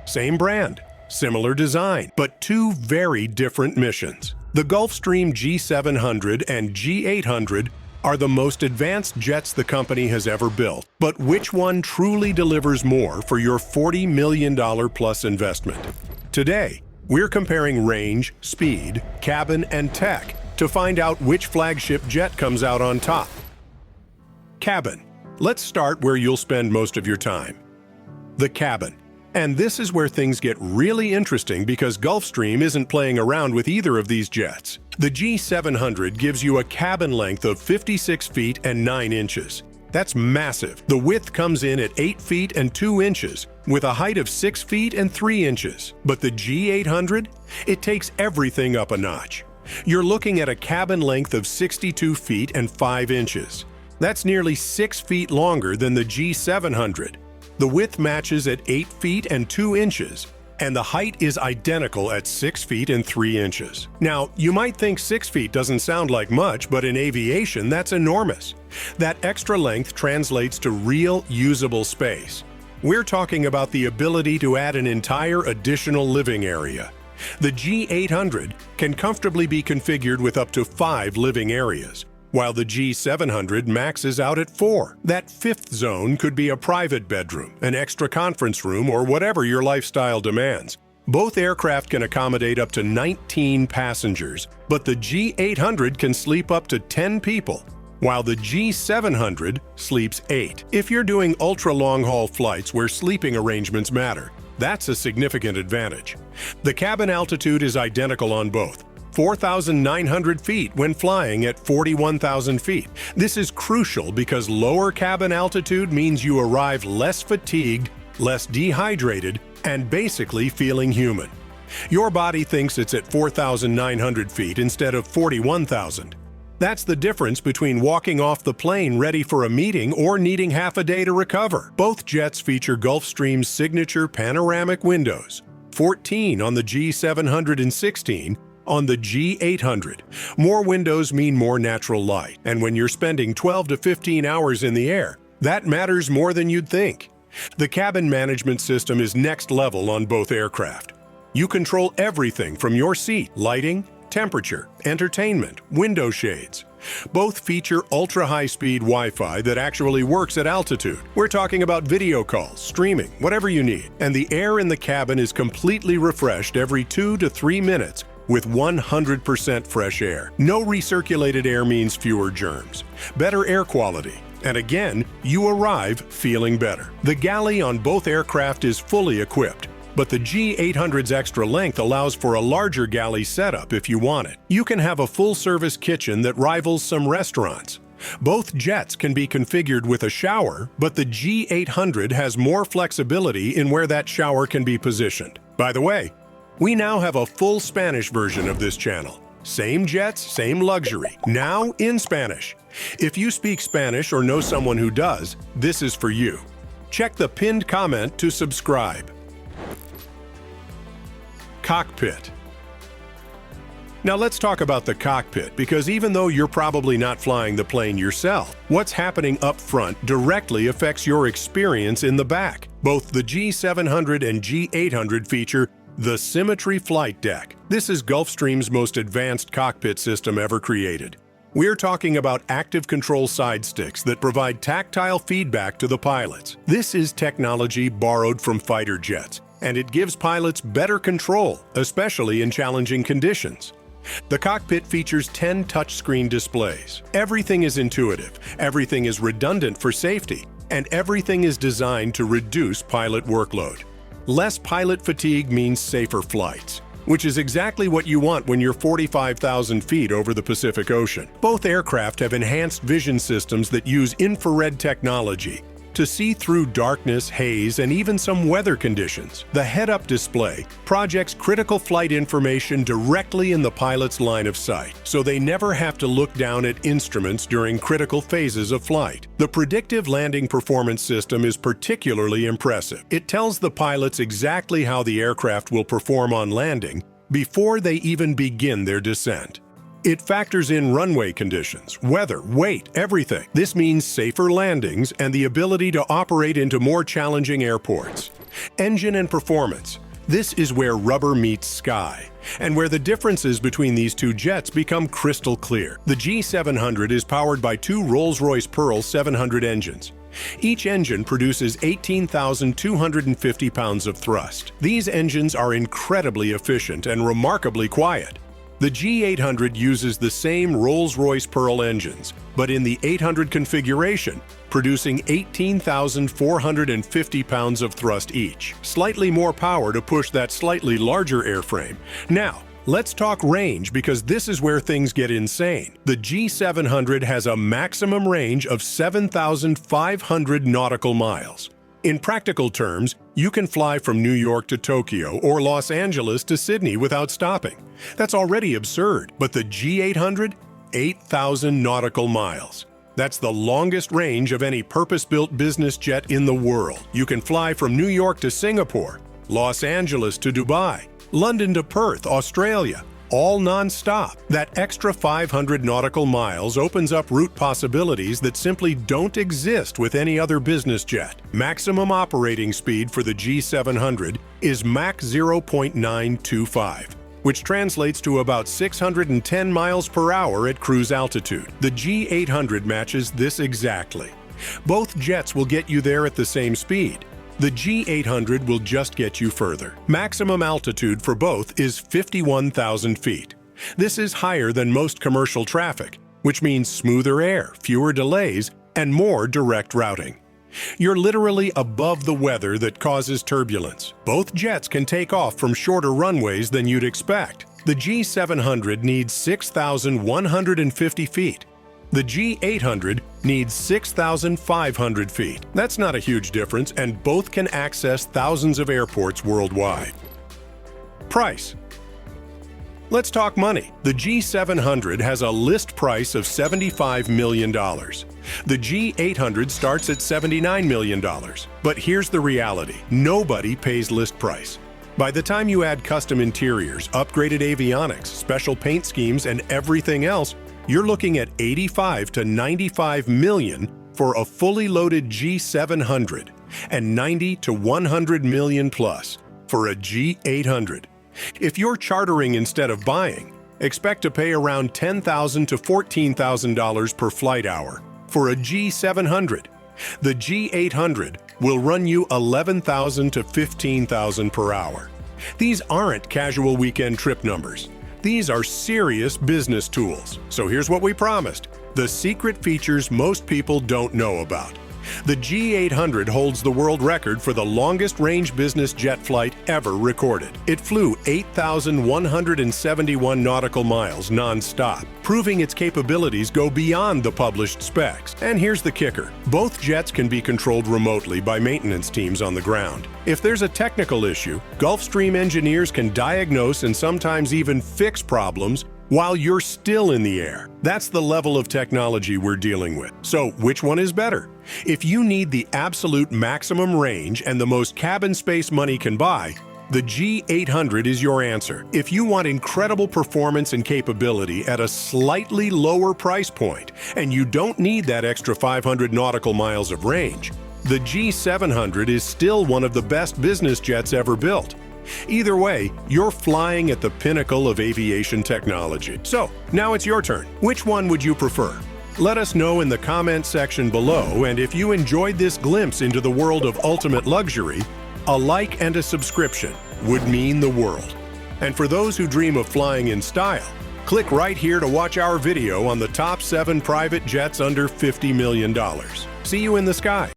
same brand, similar design, but two very different missions. The Gulfstream G700 and G800 are the most advanced jets the company has ever built. But which one truly delivers more for your $40 million plus investment? Today, we're comparing range, speed, cabin, and tech to find out which flagship jet comes out on top. Cabin. Let's start where you'll spend most of your time. The cabin. And this is where things get really interesting because Gulfstream isn't playing around with either of these jets. The G700 gives you a cabin length of 56 feet and 9 inches. That's massive. The width comes in at 8 feet and 2 inches, with a height of 6 feet and 3 inches. But the G800? It takes everything up a notch. You're looking at a cabin length of 62 feet and 5 inches. That's nearly 6 feet longer than the G700. The width matches at 8 feet and 2 inches, and the height is identical at 6 feet and 3 inches. Now, you might think 6 feet doesn't sound like much, but in aviation, that's enormous. That extra length translates to real usable space. We're talking about the ability to add an entire additional living area. The G800 can comfortably be configured with up to 5 living areas, while the G700 maxes out at 4. That fifth zone could be a private bedroom, an extra conference room, or whatever your lifestyle demands. Both aircraft can accommodate up to 19 passengers, but the G800 can sleep up to 10 people, while the G700 sleeps 8. If you're doing ultra-long-haul flights where sleeping arrangements matter, that's a significant advantage. The cabin altitude is identical on both, 4,900 feet when flying at 41,000 feet. This is crucial because lower cabin altitude means you arrive less fatigued, less dehydrated, and basically feeling human. Your body thinks it's at 4,900 feet instead of 41,000. That's the difference between walking off the plane ready for a meeting or needing half a day to recover. Both jets feature Gulfstream's signature panoramic windows, 14 on the G700 and 16 on the G800. More windows mean more natural light, and when you're spending 12 to 15 hours in the air, that matters more than you'd think. The cabin management system is next level on both aircraft. You control everything from your seat, lighting, temperature, entertainment, window shades. Both feature ultra-high-speed Wi-Fi that actually works at altitude. We're talking about video calls, streaming, whatever you need. And the air in the cabin is completely refreshed every 2 to 3 minutes with 100% fresh air. No recirculated air means fewer germs, better air quality, and again, you arrive feeling better. The galley on both aircraft is fully equipped, but the G800's extra length allows for a larger galley setup if you want it. You can have a full-service kitchen that rivals some restaurants. Both jets can be configured with a shower, but the G800 has more flexibility in where that shower can be positioned. By the way, we now have a full Spanish version of this channel. Same jets, same luxury, now in Spanish. If you speak Spanish or know someone who does, this is for you. Check the pinned comment to subscribe. Cockpit. Now let's talk about the cockpit, because even though you're probably not flying the plane yourself, what's happening up front directly affects your experience in the back. Both the G700 and G800 feature the Symmetry Flight Deck. This is Gulfstream's most advanced cockpit system ever created. We're talking about active control side sticks that provide tactile feedback to the pilots. This is technology borrowed from fighter jets, and it gives pilots better control, especially in challenging conditions. The cockpit features 10 touchscreen displays. Everything is intuitive, everything is redundant for safety, and everything is designed to reduce pilot workload. Less pilot fatigue means safer flights, which is exactly what you want when you're 45,000 feet over the Pacific Ocean. Both aircraft have enhanced vision systems that use infrared technology to see through darkness, haze, and even some weather conditions. The head-up display projects critical flight information directly in the pilot's line of sight, so they never have to look down at instruments during critical phases of flight. The predictive landing performance system is particularly impressive. It tells the pilots exactly how the aircraft will perform on landing before they even begin their descent. It factors in runway conditions, weather, weight, everything. This means safer landings and the ability to operate into more challenging airports. Engine and performance. This is where rubber meets sky, and where the differences between these two jets become crystal clear. The G700 is powered by two Rolls-Royce Pearl 700 engines. Each engine produces 18,250 pounds of thrust. These engines are incredibly efficient and remarkably quiet. The G800 uses the same Rolls-Royce Pearl engines, but in the 800 configuration, producing 18,450 pounds of thrust each. Slightly more power to push that slightly larger airframe. Now, let's talk range, because this is where things get insane. The G700 has a maximum range of 7,500 nautical miles. In practical terms, you can fly from New York to Tokyo or Los Angeles to Sydney without stopping. That's already absurd. But the G800? 8,000 nautical miles. That's the longest range of any purpose-built business jet in the world. You can fly from New York to Singapore, Los Angeles to Dubai, London to Perth, Australia, all non-stop. That extra 500 nautical miles opens up route possibilities that simply don't exist with any other business jet. Maximum operating speed for the G700 is Mach 0.925, which translates to about 610 miles per hour at cruise altitude. The G800 matches this exactly. Both jets will get you there at the same speed. The G800 will just get you further. Maximum altitude for both is 51,000 feet. This is higher than most commercial traffic, which means smoother air, fewer delays, and more direct routing. You're literally above the weather that causes turbulence. Both jets can take off from shorter runways than you'd expect. The G700 needs 6,150 feet. The G800 needs 6,500 feet. That's not a huge difference, and both can access thousands of airports worldwide. Price. Let's talk money. The G700 has a list price of $75 million. The G800 starts at $79 million. But here's the reality. Nobody pays list price. By the time you add custom interiors, upgraded avionics, special paint schemes, and everything else, you're looking at $85 to $95 million for a fully loaded G700 and $90 to $100 million plus for a G800. If you're chartering instead of buying, expect to pay around $10,000 to $14,000 per flight hour for a G700. The G800 will run you $11,000 to $15,000 per hour. These aren't casual weekend trip numbers. These are serious business tools. So here's what we promised: the secret features most people don't know about. The G800 holds the world record for the longest range business jet flight ever recorded. It flew 8,171 nautical miles non-stop, proving its capabilities go beyond the published specs. And here's the kicker: both jets can be controlled remotely by maintenance teams on the ground. If there's a technical issue, Gulfstream engineers can diagnose and sometimes even fix problems while you're still in the air. That's the level of technology we're dealing with. So which one is better? If you need the absolute maximum range and the most cabin space money can buy, the G800 is your answer. If you want incredible performance and capability at a slightly lower price point, and you don't need that extra 500 nautical miles of range, the G700 is still one of the best business jets ever built. Either way, you're flying at the pinnacle of aviation technology. So, now it's your turn. Which one would you prefer? Let us know in the comment section below, and if you enjoyed this glimpse into the world of ultimate luxury, a like and a subscription would mean the world. And for those who dream of flying in style, click right here to watch our video on the top 7 private jets under $50 million. See you in the sky.